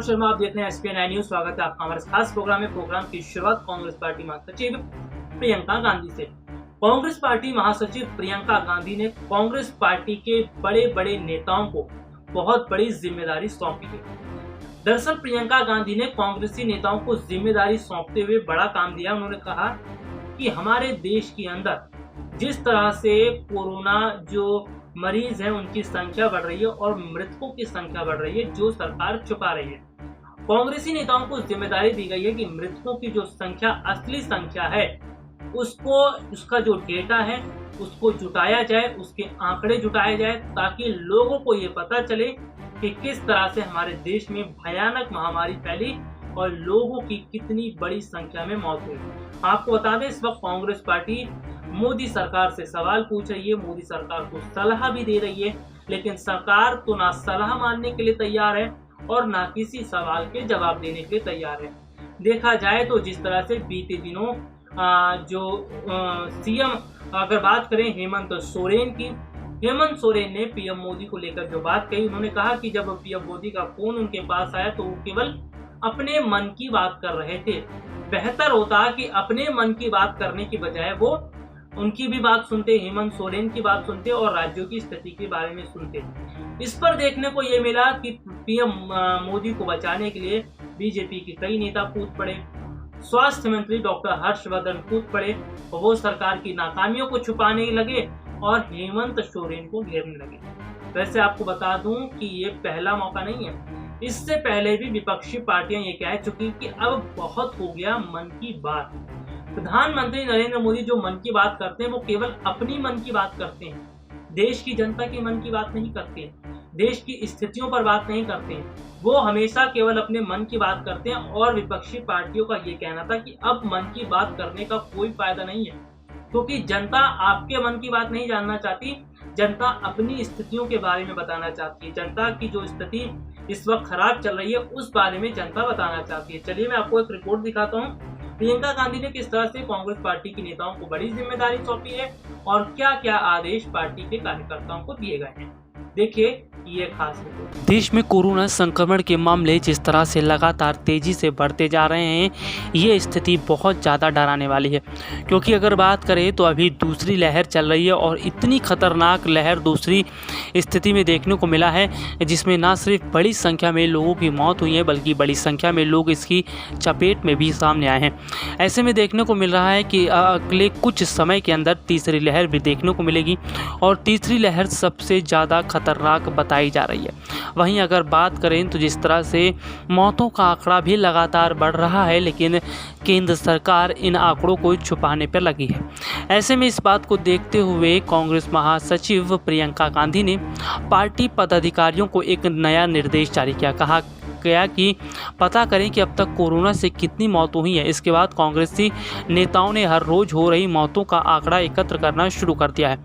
शर्मा, आप देख रहे हैं SPN न्यूज। स्वागत है आपका हमारे खास प्रोग्राम में। प्रोग्राम की शुरुआत कांग्रेस पार्टी महासचिव प्रियंका गांधी से। कांग्रेस पार्टी महासचिव प्रियंका गांधी ने कांग्रेस पार्टी के बड़े बड़े नेताओं को बहुत बड़ी जिम्मेदारी सौंपी है। दरअसल प्रियंका गांधी ने कांग्रेसी नेताओं को जिम्मेदारी सौंपते हुए बड़ा काम दिया। उन्होंने कहा कि हमारे देश के अंदर जिस तरह से कोरोना जो मरीज हैं उनकी संख्या बढ़ रही है और मृतकों की संख्या बढ़ रही है, जो सरकार छुपा रही है, कांग्रेसी नेताओं को जिम्मेदारी दी गई है कि मृतकों की जो संख्या असली संख्या है उसका जो डेटा है उसको जुटाया जाए, उसके आंकड़े जुटाए जाए, ताकि लोगों को ये पता चले कि किस तरह से हमारे देश में भयानक महामारी फैली और लोगों की कितनी बड़ी संख्या में मौत हुई। आपको बता दें, इस वक्त कांग्रेस पार्टी मोदी सरकार से सवाल पूछ रही है, मोदी सरकार को सलाह भी दे रही है, लेकिन सरकार तो ना सलाह मानने के लिए तैयार है और ना किसी सवाल के जवाब देने के लिए तैयार है। देखा जाए तो जिस तरह से बीते दिनों सीएम अगर बात करें हेमंत सोरेन की, हेमंत सोरेन ने पीएम मोदी को लेकर जो बात कही, उन्होंने कहा कि जब पीएम मोदी का फोन उनके पास आया तो वो केवल अपने मन की बात कर रहे थे। बेहतर होता कि अपने मन की बात करने की बजाय वो उनकी भी बात सुनते, हेमंत सोरेन की बात सुनते और राज्यों की स्थिति के बारे में सुनते। इस पर देखने को ये मिला कि पीएम मोदी को बचाने के लिए बीजेपी के कई नेता कूद पड़े। स्वास्थ्य मंत्री डॉक्टर हर्षवर्धन कूद पड़े, वो सरकार की नाकामियों को छुपाने लगे और हेमंत सोरेन को घेरने लगे। वैसे आपको बता दूं कि ये पहला मौका नहीं है, इससे पहले भी विपक्षी पार्टियां ये कह चुकी कि अब बहुत हो गया मन की बात। प्रधानमंत्री नरेंद्र मोदी जो मन की बात करते हैं वो केवल अपनी मन की बात करते हैं, देश की जनता के मन की बात नहीं करते हैं, देश की स्थितियों पर बात नहीं करते हैं। वो हमेशा केवल अपने मन की बात करते हैं और विपक्षी पार्टियों का ये कहना था कि अब मन की बात करने का कोई फायदा नहीं है, क्योंकि जनता आपके मन की बात नहीं जानना चाहती, जनता अपनी स्थितियों के बारे में बताना चाहती है। जनता की जो स्थिति इस वक्त खराब चल रही है उस बारे में जनता बताना चाहती है। चलिए मैं आपको एक रिपोर्ट दिखाता हूँ, प्रियंका गांधी ने किस तरह से कांग्रेस पार्टी के नेताओं को बड़ी जिम्मेदारी सौंपी है और क्या क्या आदेश पार्टी के कार्यकर्ताओं को दिए गए हैं। देखिए ये खास रिपोर्ट। देश में कोरोना संक्रमण के मामले जिस तरह से लगातार तेजी से बढ़ते जा रहे हैं, ये स्थिति बहुत ज़्यादा डराने वाली है, क्योंकि अगर बात करें तो अभी दूसरी लहर चल रही है और इतनी खतरनाक लहर दूसरी स्थिति में देखने को मिला है, जिसमें ना सिर्फ बड़ी संख्या में लोगों की मौत हुई है बल्कि बड़ी संख्या में लोग इसकी चपेट में भी सामने आए हैं। ऐसे में देखने को मिल रहा है कि अगले कुछ समय के अंदर तीसरी लहर भी देखने को मिलेगी और तीसरी लहर सबसे ज़्यादा खतरनाक बताई जा रही है। वहीं अगर बात करें तो जिस तरह से मौतों का आंकड़ा भी लगातार बढ़ रहा है, लेकिन केंद्र सरकार इन आंकड़ों को छुपाने पर लगी है। ऐसे में इस बात को देखते हुए कांग्रेस महासचिव प्रियंका गांधी ने पार्टी पदाधिकारियों को एक नया निर्देश जारी किया। कहा गया कि पता करें कि अब तक कोरोना से कितनी मौत हुई है। इसके बाद कांग्रेसी नेताओं ने हर रोज हो रही मौतों का आंकड़ा एकत्र करना शुरू कर दिया है।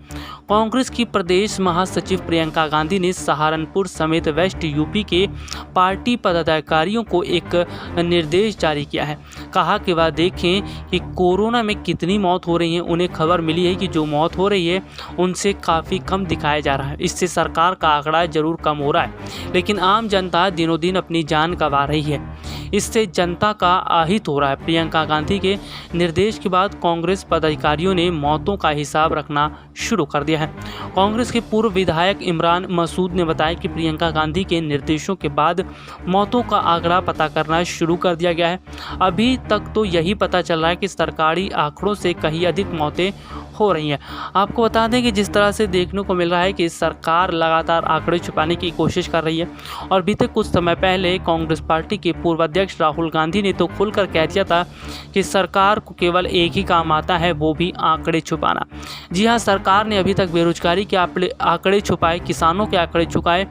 कांग्रेस की प्रदेश महासचिव प्रियंका गांधी ने सहारनपुर समेत वेस्ट यूपी के पार्टी पदाधिकारियों को एक निर्देश जारी किया है। कहा कि वह देखें कि कोरोना में कितनी मौत हो रही है। उन्हें खबर मिली है कि जो मौत हो रही है उनसे काफ़ी कम दिखाया जा रहा है। इससे सरकार का आंकड़ा जरूर कम हो रहा है, लेकिन आम जनता दिनों दिन अपनी जान गंवा रही है। इससे जनता का आहित हो रहा है। प्रियंका गांधी के निर्देश के बाद कांग्रेस पदाधिकारियों ने मौतों का हिसाब रखना शुरू कर दिया है। कांग्रेस के पूर्व विधायक इमरान मसूद ने बताया कि प्रियंका गांधी के निर्देशों के बाद मौतों का आंकड़ा पता करना शुरू कर दिया गया है। अभी तक तो यही पता चल रहा है कि सरकारी आंकड़ों से कहीं अधिक मौतें हो रही हैं। आपको बता दें कि जिस तरह से देखने को मिल रहा है कि सरकार लगातार आंकड़े छुपाने की कोशिश कर रही है और बीते कुछ समय पहले कांग्रेस पार्टी के पूर्व अध्यक्ष राहुल गांधी ने तो खुलकर कह दिया था कि सरकार को केवल एक ही काम आता है, वो भी आंकड़े छुपाना। जी हाँ, सरकार ने अभी तक बेरोजगारी के आंकड़े छुपाए, किसानों के आंकड़े छुपाए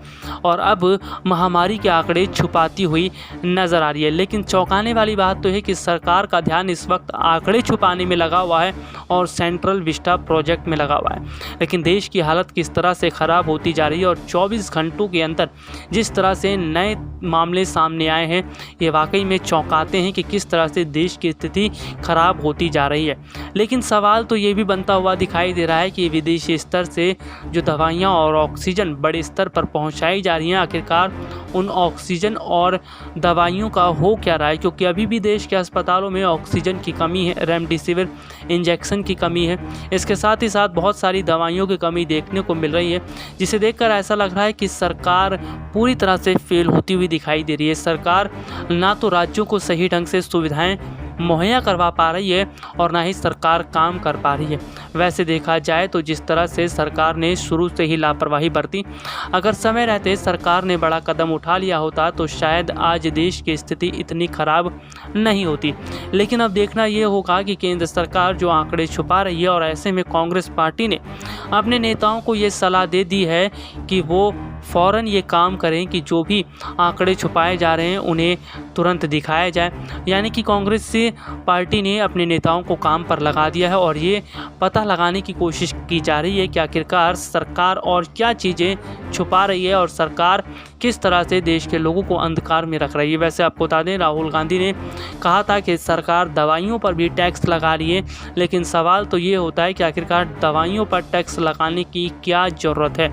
और अब महामारी के आंकड़े छुपाती हुई नजर आ रही है। लेकिन चौंकाने वाली बात तो है कि सरकार का ध्यान इस वक्त आंकड़े छुपाने में लगा हुआ है और सेंट्रल विस्टा प्रोजेक्ट में लगा हुआ है। लेकिन देश की हालत किस तरह से ख़राब होती जा रही है और 24 घंटों के अंदर जिस तरह से नए मामले सामने आए हैं, ये वाकई में चौंकाते हैं कि किस तरह से देश की स्थिति खराब होती जा रही है। लेकिन सवाल तो ये भी बनता हुआ दिखाई दे रहा है कि विदेशी स्तर से जो दवाइयाँ और ऑक्सीजन बड़े स्तर पर पहुँचाई जा रही हैं, आखिरकार उन ऑक्सीजन और दवाइयों का हो क्या रहा है, क्योंकि अभी भी देश के अस्पतालों में ऑक्सीजन की कमी है, रेमडेसिविर इंजेक्शन की कमी है, इसके साथ ही साथ बहुत सारी दवाइयों की कमी देखने को मिल रही है, जिसे देखकर ऐसा लग रहा है कि सरकार पूरी तरह से फेल होती हुई दिखाई दे रही है। सरकार ना तो राज्यों को सही ढंग से सुविधाएं मुहैया करवा पा रही है और ना ही सरकार काम कर पा रही है। वैसे देखा जाए तो जिस तरह से सरकार ने शुरू से ही लापरवाही बरती, अगर समय रहते सरकार ने बड़ा कदम उठा लिया होता तो शायद आज देश की स्थिति इतनी खराब नहीं होती। लेकिन अब देखना ये होगा कि केंद्र सरकार जो आंकड़े छुपा रही है, और ऐसे में कांग्रेस पार्टी ने अपने नेताओं को ये सलाह दे दी है कि वो फ़ौरन ये काम करें कि जो भी आंकड़े छुपाए जा रहे हैं उन्हें तुरंत दिखाया जाए। यानी कि कांग्रेस से पार्टी ने अपने नेताओं को काम पर लगा दिया है और ये पता लगाने की कोशिश की जा रही है कि आखिरकार सरकार और क्या चीज़ें छुपा रही है और सरकार किस तरह से देश के लोगों को अंधकार में रख रही है। वैसे आपको बता दें, राहुल गांधी ने कहा था कि सरकार दवाइयों पर भी टैक्स लगा रही है, लेकिन सवाल तो ये होता है कि आखिरकार दवाइयों पर टैक्स लगाने की क्या ज़रूरत है।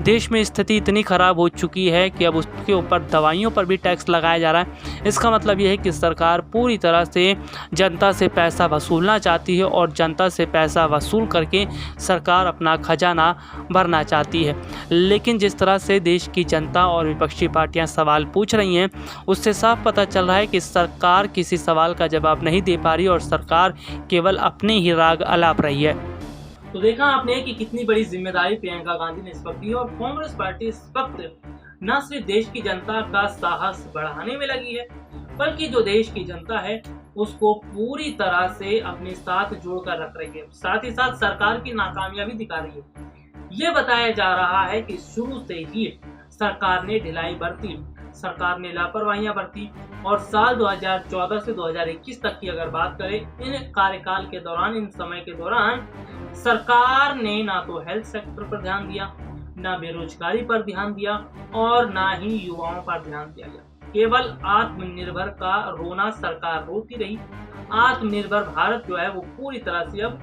देश में स्थिति इतनी ख़राब हो चुकी है कि अब उसके ऊपर दवाइयों पर भी टैक्स लगाया जा रहा है। इसका मतलब यह है कि सरकार पूरी तरह से जनता से पैसा वसूलना चाहती है और जनता से पैसा वसूल करके सरकार अपना खजाना भरना चाहती है। लेकिन जिस तरह से देश की जनता और विपक्षी पार्टियां सवाल पूछ रही हैं, उससे साफ पता चल रहा है कि सरकार किसी सवाल का जवाब नहीं दे पा रही और सरकार केवल अपने ही राग अलाप रही है। तो देखा आपने कि कितनी बड़ी जिम्मेदारी प्रियंका गांधी ने इस वक्त दी है और कांग्रेस पार्टी इस वक्त न सिर्फ देश की जनता का साहस बढ़ाने में लगी है, बल्कि जो देश की जनता है उसको पूरी तरह से अपने साथ जोड़कर रख रही है। साथ ही साथ सरकार की नाकामयाबी दिखा रही है। ये बताया जा रहा है कि शुरू से ही सरकार ने ढिलाई बरती, सरकार ने लापरवाहियां बरती और साल 2014 से 2021 तक की अगर बात करें, इन कार्यकाल के दौरान, इन समय के दौरान सरकार ने ना तो हेल्थ सेक्टर पर ध्यान दिया, ना बेरोजगारी पर ध्यान दिया और ना ही युवाओं पर ध्यान दिया गया। केवल आत्मनिर्भर का रोना सरकार रोती रही। आत्मनिर्भर भारत जो है वो पूरी तरह से अब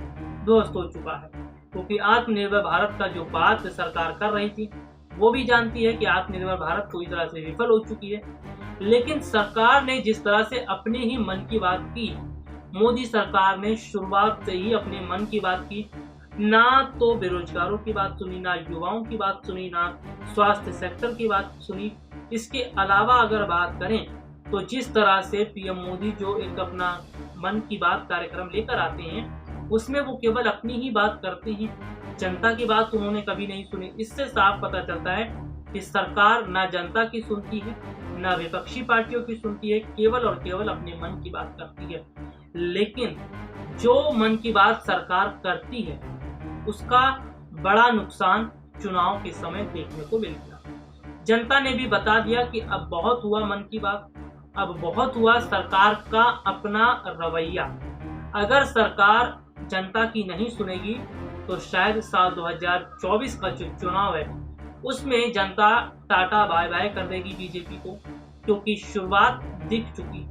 ध्वस्त हो चुका है, क्योंकि आत्मनिर्भर भारत का जो बात सरकार कर रही थी वो भी जानती है कि आत्मनिर्भर भारत पूरी तरह से विफल हो चुकी है। लेकिन सरकार ने जिस तरह से अपने ही मन की बात की, मोदी सरकार ने शुरुआत से ही अपने मन की बात की, ना तो बेरोजगारों की बात सुनी, ना युवाओं की बात सुनी, ना स्वास्थ्य सेक्टर की बात सुनी। इसके अलावा अगर बात करें तो जिस तरह से पीएम मोदी जो एक अपना मन की बात कार्यक्रम लेकर आते हैं, उसमें वो केवल अपनी ही बात करते हैं, जनता की बात उन्होंने कभी नहीं सुनी। इससे साफ पता चलता है कि सरकार ना जनता की सुनती है, ना विपक्षी पार्टियों की सुनती है, केवल और केवल अपने मन की बात करती है। लेकिन जो मन की बात सरकार करती है उसका बड़ा नुकसान चुनाव के समय देखने को मिलेगा। जनता ने भी बता दिया कि अब बहुत हुआ मन की बात, अब बहुत हुआ सरकार का अपना रवैया। अगर सरकार जनता की नहीं सुनेगी तो शायद साल 2024 का जो चुनाव है उसमें जनता टाटा बाय बाय कर देगी बीजेपी को, क्योंकि शुरुआत दिख चुकी।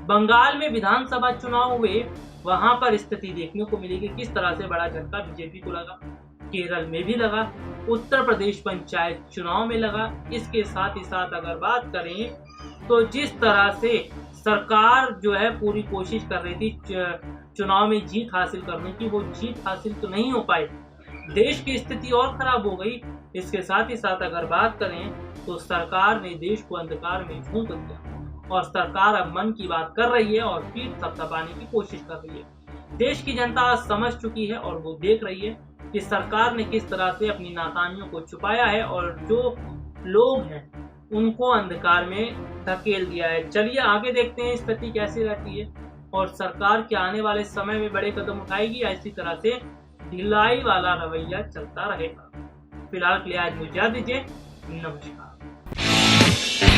बंगाल में विधानसभा चुनाव हुए, वहां पर स्थिति देखने को मिलेगी किस तरह से बड़ा झटका बीजेपी को लगा। केरल में भी लगा, उत्तर प्रदेश पंचायत चुनाव में लगा। इसके साथ ही साथ अगर बात करें तो जिस तरह से सरकार जो है पूरी कोशिश कर रही थी चुनाव में जीत हासिल करने की, वो जीत हासिल तो नहीं हो पाई, देश की स्थिति और खराब हो गई। इसके साथ ही साथ अगर बात करें तो सरकार ने देश को अंधकार में झोंक दिया और सरकार अब मन की बात कर रही है और पीठ थपथपाने की कोशिश कर रही है। देश की जनता आज समझ चुकी है और वो देख रही है कि सरकार ने किस तरह से अपनी नाकामियों को छुपाया है और जो लोग हैं उनको अंधकार में धकेल दिया है। चलिए आगे देखते हैं स्थिति कैसी रहती है और सरकार के आने वाले समय में बड़े कदम उठाएगी या इसी तरह से ढिलाई वाला रवैया चलता रहेगा। फिलहाल के लिए आज मुझे इजाजत दीजिए। नमस्कार।